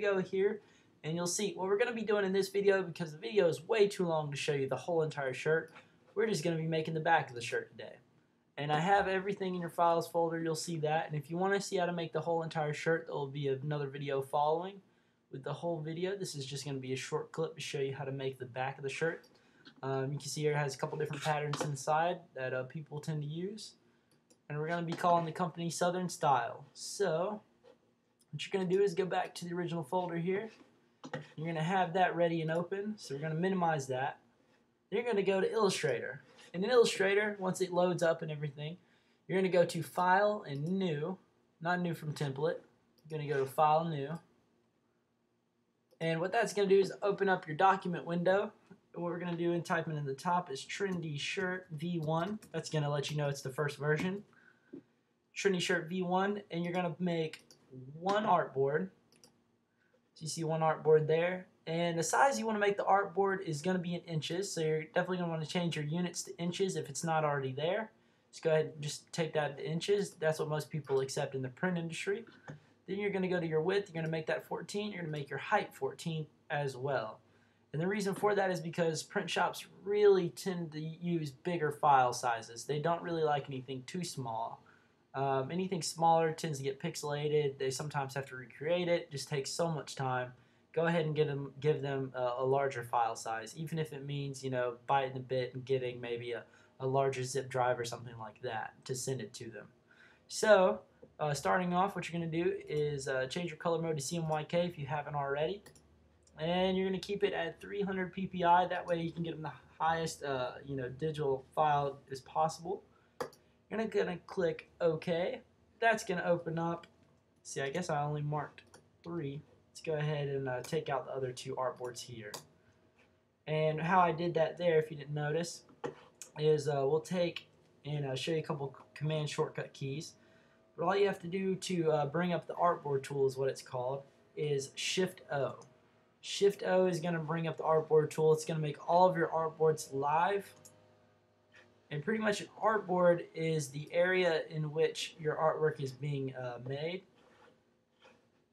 Go here and you'll see what we're going to be doing in this video, because the video is way too long to show you the whole entire shirt. We're just going to be making the back of the shirt today. And I have everything in your files folder, you'll see that. And if you want to see how to make the whole entire shirt, there will be another video following with the whole video. This is just going to be a short clip to show you how to make the back of the shirt. You can see here it has a couple different patterns inside that people tend to use. And we're going to be calling the company Southern Style. So what you're going to do is go back to the original folder here. You're going to have that ready and open, so we're going to minimize that. Then you're going to go to Illustrator. In Illustrator, once it loads up and everything, you're going to go to File and New, not New from Template. You're going to go to File, New. And what that's going to do is open up your document window. What we're going to do and type in the top is Trendy Shirt V1. That's going to let you know it's the first version. Trendy Shirt V1, and you're going to make one artboard. So you see one artboard there, and the size you want to make the artboard is going to be in inches, so you're definitely going to want to change your units to inches if it's not already there. Just go ahead and just take that to inches. That's what most people accept in the print industry. Then you're going to go to your width, you're going to make that 14, you're going to make your height 14 as well. And the reason for that is because print shops really tend to use bigger file sizes. They don't really like anything too small. Anything smaller tends to get pixelated. They sometimes have to recreate it. It just takes so much time. Go ahead and give them a larger file size, even if it means, biting a bit and getting maybe a larger zip drive or something like that to send it to them. So starting off, what you're going to do is change your color mode to CMYK if you haven't already. And you're going to keep it at 300 ppi. That way you can get them the highest digital file as possible. You're going to click OK. That's going to open up. See, I guess I only marked 3. Let's go ahead and take out the other 2 artboards here. And how I did that there, if you didn't notice, is we'll take and show you a couple command shortcut keys. But all you have to do to bring up the artboard tool is what it's called, is Shift O. Shift O is going to bring up the artboard tool. It's going to make all of your artboards live. And pretty much an artboard is the area in which your artwork is being made.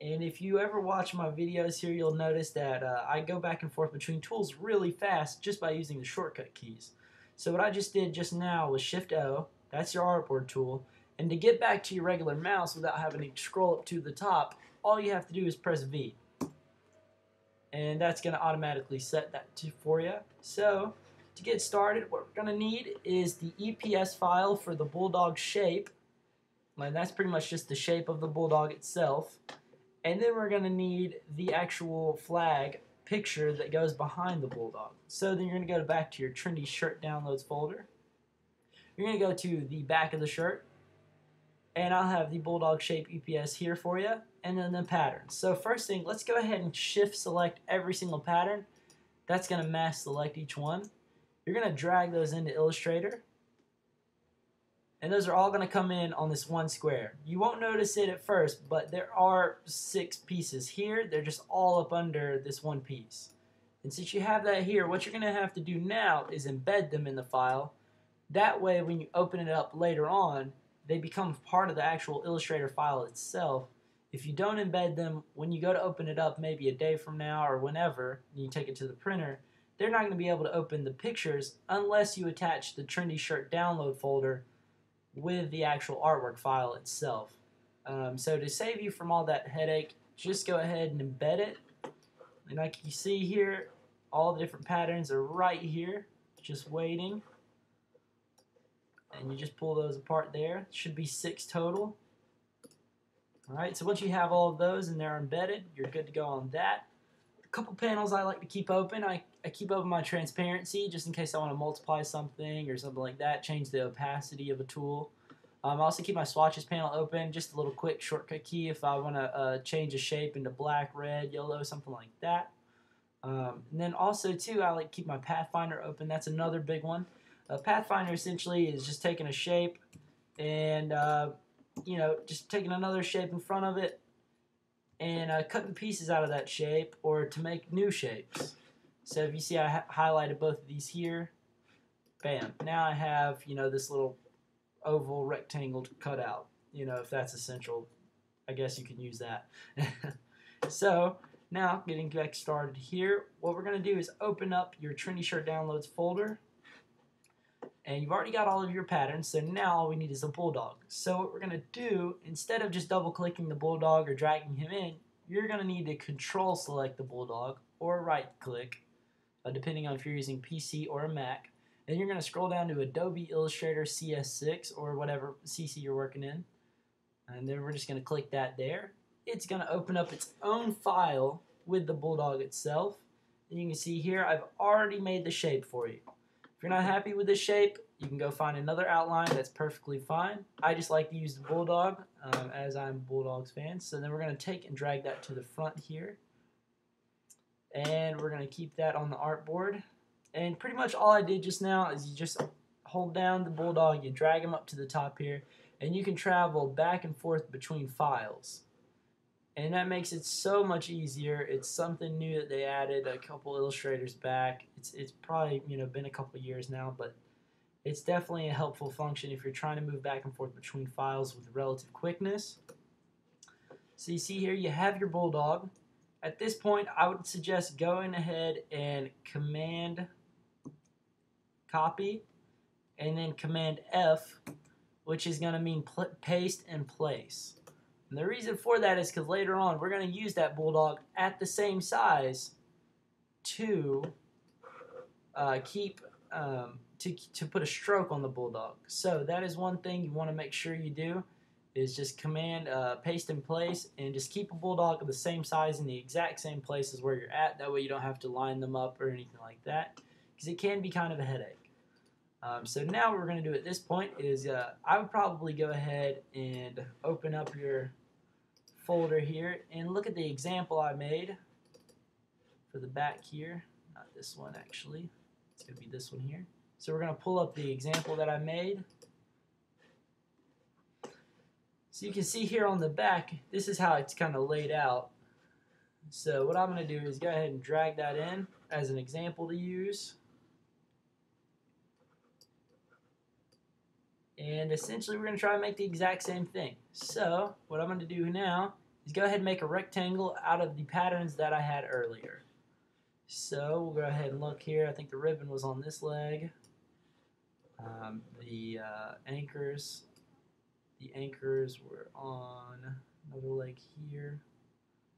And if you ever watch my videos here, you'll notice that I go back and forth between tools really fast just by using the shortcut keys. So what I just did just now was Shift O. That's your artboard tool. And to get back to your regular mouse without having to scroll up to the top, all you have to do is press V. And that's going to automatically set that for you. So to get started, what we're going to need is the EPS file for the bulldog shape. And that's pretty much just the shape of the bulldog itself. And then we're going to need the actual flag picture that goes behind the bulldog. So then you're going to go back to your Trendy Shirt Downloads folder. You're going to go to the back of the shirt. And I'll have the bulldog shape EPS here for you. And then the patterns. So first thing, let's go ahead and shift select every single pattern. That's going to mask select each one. You're going to drag those into Illustrator. And those are all going to come in on this one square. You won't notice it at first, but there are 6 pieces here. They're just all up under this one piece. And since you have that here, what you're going to have to do now is embed them in the file. That way, when you open it up later on, they become part of the actual Illustrator file itself. If you don't embed them, when you go to open it up maybe a day from now or whenever, and you take it to the printer, they're not going to be able to open the pictures unless you attach the Trendy Shirt download folder with the actual artwork file itself. So to save you from all that headache, just go ahead and embed it. And like you see here, all the different patterns are right here, just waiting. And you just pull those apart there. Should be 6 total. Alright, so once you have all of those and they're embedded, you're good to go on that. A couple panels I like to keep open. I keep open my transparency just in case I want to multiply something or something like that, change the opacity of a tool. I also keep my swatches panel open, just a little quick shortcut key if I want to change a shape into black, red, yellow, something like that. And then also too, I like to keep my Pathfinder open. That's another big one. Pathfinder essentially is just taking a shape and just taking another shape in front of it and cutting pieces out of that shape or to make new shapes. So if you see I highlighted both of these here, bam, now I have this little oval rectangle cutout, if that's essential. I guess you can use that. So now getting back started here, what we're going to do is open up your Trendy Shirt Downloads folder. And you've already got all of your patterns, so now all we need is a bulldog. So what we're going to do, instead of just double clicking the bulldog or dragging him in, you're going to need to control select the bulldog or right click, depending on if you're using PC or a Mac. Then you're going to scroll down to Adobe Illustrator CS6 or whatever CC you're working in. And then we're just going to click that there. It's going to open up its own file with the bulldog itself. And you can see here I've already made the shape for you. If you're not happy with this shape, you can go find another outline that's perfectly fine. I just like to use the bulldog as I'm a Bulldogs fan. So then we're going to take and drag that to the front here. And we're going to keep that on the artboard. And pretty much all I did just now is you just hold down the bulldog, you drag him up to the top here, and you can travel back and forth between files. And that makes it so much easier. It's something new that they added a couple illustrators back. It's probably been a couple years now, but it's definitely a helpful function if you're trying to move back and forth between files with relative quickness. So you see here you have your bulldog. At this point, I would suggest going ahead and Command copy and then Command F, which is going to mean paste and place. And the reason for that is because later on we're going to use that bulldog at the same size to to put a stroke on the bulldog. So that is one thing you want to make sure you do, is just Command paste in place and just keep a bulldog of the same size in the exact same place as where you're at. That way you don't have to line them up or anything like that, because it can be kind of a headache. So now what we're going to do at this point is I would probably go ahead and open up your folder here and look at the example I made for the back here. Not this one actually. It's going to be this one here. So we're going to pull up the example that I made. So you can see here on the back, this is how it's kind of laid out. So what I'm going to do is go ahead and drag that in as an example to use. And essentially we're going to try to make the exact same thing. So what I'm going to do now is go ahead and make a rectangle out of the patterns that I had earlier. So we'll go ahead and look here. I think the ribbon was on this leg. The anchors were on another leg here.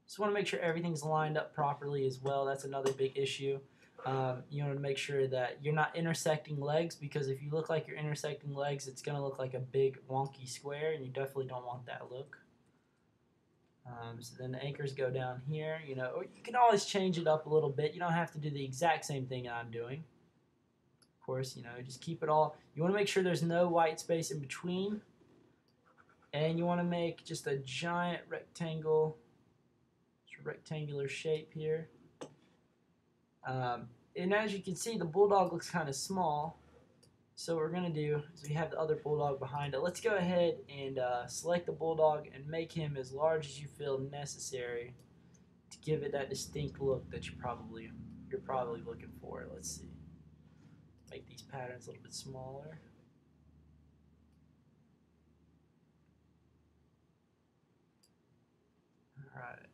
Just want to make sure everything's lined up properly as well. That's another big issue. You want to make sure that you're not intersecting legs, because if you look like you're intersecting legs, it's going to look like a big wonky square, and you definitely don't want that look. So then the anchors go down here. You can always change it up a little bit. You don't have to do the exact same thing I'm doing. Of course, just keep it all. You want to make sure there's no white space in between, and you want to make just a giant rectangle, rectangular shape here. And as you can see, the bulldog looks kind of small. So what we're going to do is we have the other bulldog behind it. Let's go ahead and select the bulldog and make him as large as you feel necessary to give it that distinct look that you're probably looking for. Let's see. Make these patterns a little bit smaller. All right.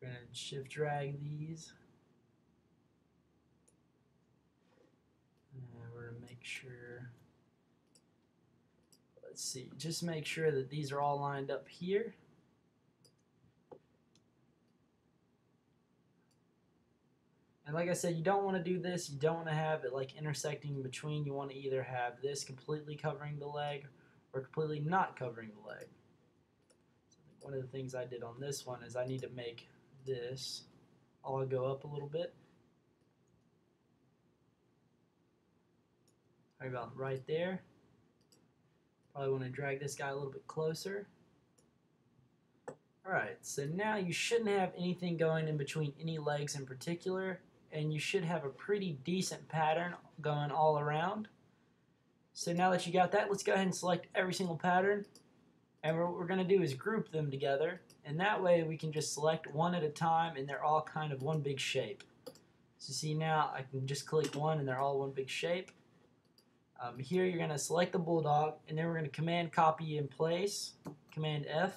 We're going to shift drag these. And we're going to make sure, let's see, just make sure that these are all lined up here. And like I said, you don't want to do this. You don't want to have it like intersecting in between. You want to either have this completely covering the leg or completely not covering the leg. So one of the things I did on this one is I need to make this all go up a little bit. About right there. Probably want to drag this guy a little bit closer. Alright, so now you shouldn't have anything going in between any legs in particular, and you should have a pretty decent pattern going all around. So now that you got that, let's go ahead and select every single pattern, and what we're going to do is group them together, and that way we can just select one at a time and they're all kind of one big shape. So see, now I can just click one and they're all one big shape. Here you're going to select the bulldog, and then we're going to Command copy in place, Command F.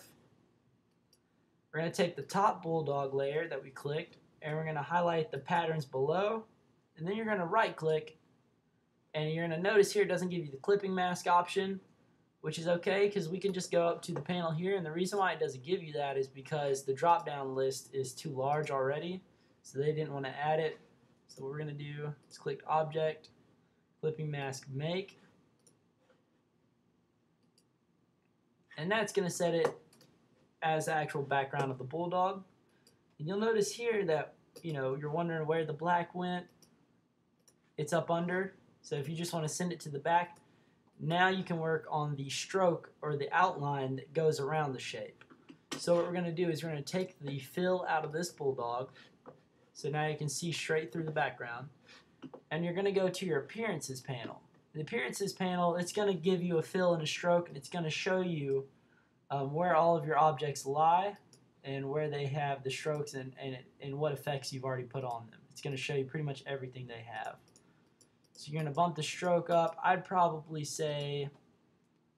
We're going to take the top bulldog layer that we clicked, and we're going to highlight the patterns below, and then you're going to right click, and you're going to notice here it doesn't give you the clipping mask option, which is okay because we can just go up to the panel here, and the reason why it doesn't give you that is because the drop down list is too large already, so they didn't want to add it. So what we're going to do is click Object, Clipping Mask Make, and that's going to set it as the actual background of the bulldog. And you'll notice here that, you know, you're wondering where the black went. It's up under. So if you just want to send it to the back, now you can work on the stroke or the outline that goes around the shape. So what we're going to do is we're going to take the fill out of this bulldog. So now you can see straight through the background. And you're going to go to your Appearances panel. The Appearances panel, it's going to give you a fill and a stroke, and it's going to show you where all of your objects lie and where they have the strokes and what effects you've already put on them. It's going to show you pretty much everything they have. So you're going to bump the stroke up. I'd probably say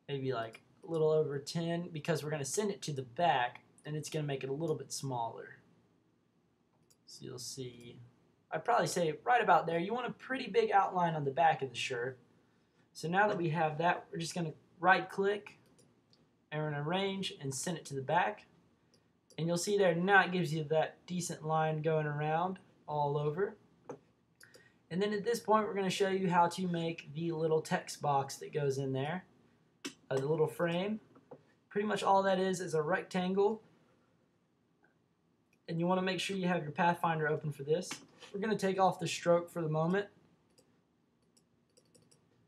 maybe like a little over 10 because we're going to send it to the back and it's going to make it a little bit smaller. So you'll see, I'd probably say right about there. You want a pretty big outline on the back of the shirt. So now that we have that, we're just going to right click and we're going to arrange and send it to the back. And you'll see there now it gives you that decent line going around all over. And then at this point we're going to show you how to make the little text box that goes in there, the little frame. Pretty much all that is a rectangle. And you want to make sure you have your Pathfinder open for this. We're going to take off the stroke for the moment.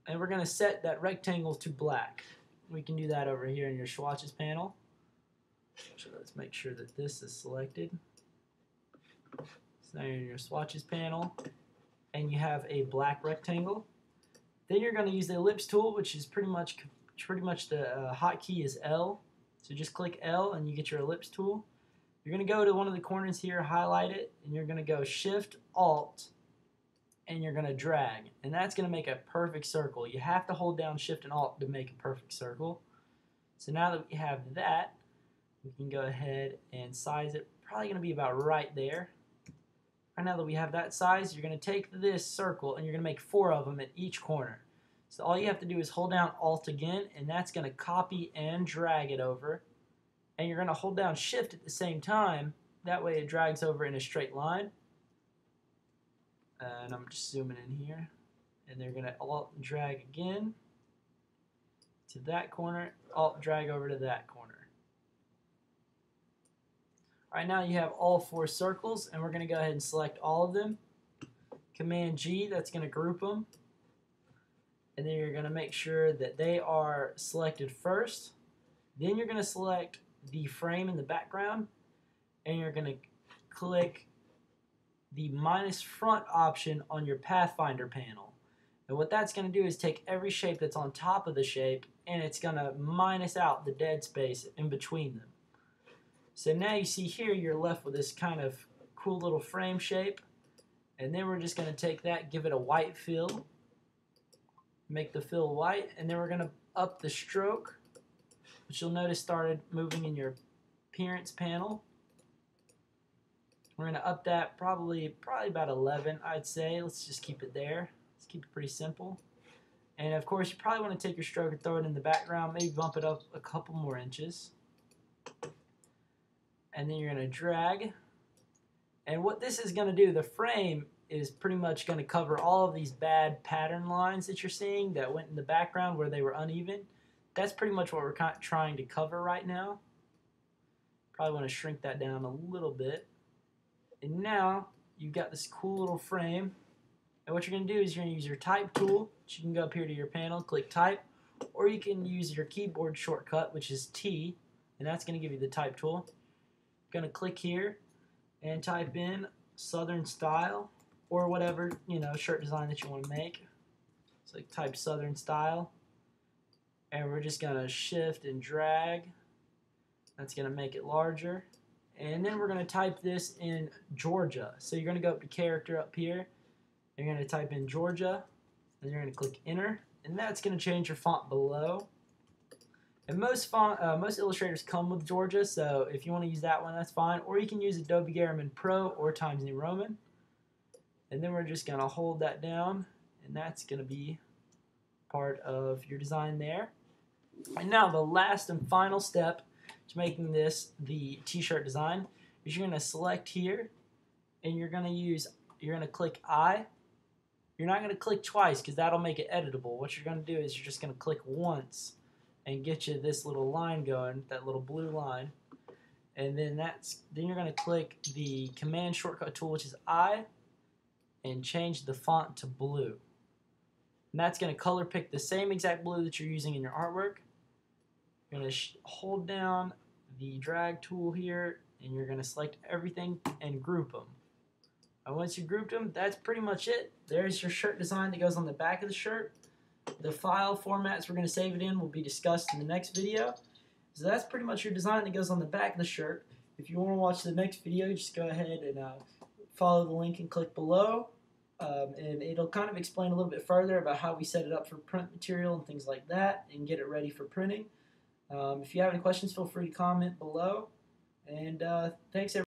And we're going to set that rectangle to black. We can do that over here in your swatches panel. So let's make sure that this is selected. So now you're in your swatches panel and you have a black rectangle. Then you're going to use the ellipse tool, which is pretty much the hotkey is L. So just click L and you get your ellipse tool. You're going to go to one of the corners here, highlight it, and you're going to go Shift Alt and you're going to drag, and that's going to make a perfect circle. You have to hold down Shift and Alt to make a perfect circle. So now that we have that, we can go ahead and size it. Probably going to be about right there. Right now that we have that size, you're going to take this circle and you're going to make 4 of them at each corner. So all you have to do is hold down Alt again, and that's going to copy and drag it over. And you're going to hold down Shift at the same time. That way it drags over in a straight line. And I'm just zooming in here. And they're going to Alt drag again to that corner, Alt drag over to that corner. Alright, now you have all 4 circles, and we're going to go ahead and select all of them. Command G, that's going to group them. And then you're going to make sure that they are selected first. Then you're going to select the frame in the background, and you're going to click the minus front option on your Pathfinder panel. And what that's going to do is take every shape that's on top of the shape and it's going to minus out the dead space in between them. So now you see here you're left with this kind of cool little frame shape, and then we're just going to take that, give it a white fill, make the fill white, and then we're going to up the stroke, which you'll notice started moving in your appearance panel. We're going to up that probably about 11, I'd say. Let's just keep it there. Let's keep it pretty simple. And of course, you probably want to take your stroke and throw it in the background, maybe bump it up a couple more inches. And then you're going to drag. And what this is going to do, the frame is pretty much going to cover all of these bad pattern lines that you're seeing that went in the background where they were uneven. That's pretty much what we're trying to cover right now. Probably want to shrink that down a little bit. And now you've got this cool little frame. And what you're going to do is you're going to use your type tool. So you can go up here to your panel, click type, or you can use your keyboard shortcut, which is T, and that's going to give you the type tool. You're going to click here and type in Southern style or whatever, you know, shirt design that you want to make. So type Southern style, and we're just going to shift and drag. That's going to make it larger. And then we're going to type this in Georgia. So you're going to go up to character up here. You're going to type in Georgia. And you're going to click enter. And that's going to change your font below. And most illustrators come with Georgia, so if you want to use that one, that's fine. Or you can use Adobe Garamond Pro or Times New Roman. And then we're just going to hold that down, and that's going to be part of your design there. And now the last and final step to making this the t-shirt design is you're going to select here, and you're going to click I. You're not going to click twice because that'll make it editable. What you're going to do is you're just going to click once and get you this little line going, that little blue line. And then you're going to click the command shortcut tool, which is I, and change the font to blue. And that's going to color pick the same exact blue that you're using in your artwork. You're going to hold down the drag tool here, and you're going to select everything and group them. And once you grouped them, that's pretty much it. There's your shirt design that goes on the back of the shirt. The file formats we're going to save it in will be discussed in the next video. So that's pretty much your design that goes on the back of the shirt. If you want to watch the next video, just go ahead and follow the link and click below. And it'll kind of explain a little bit further about how we set it up for print material and things like that and get it ready for printing. If you have any questions, feel free to comment below. And thanks everyone.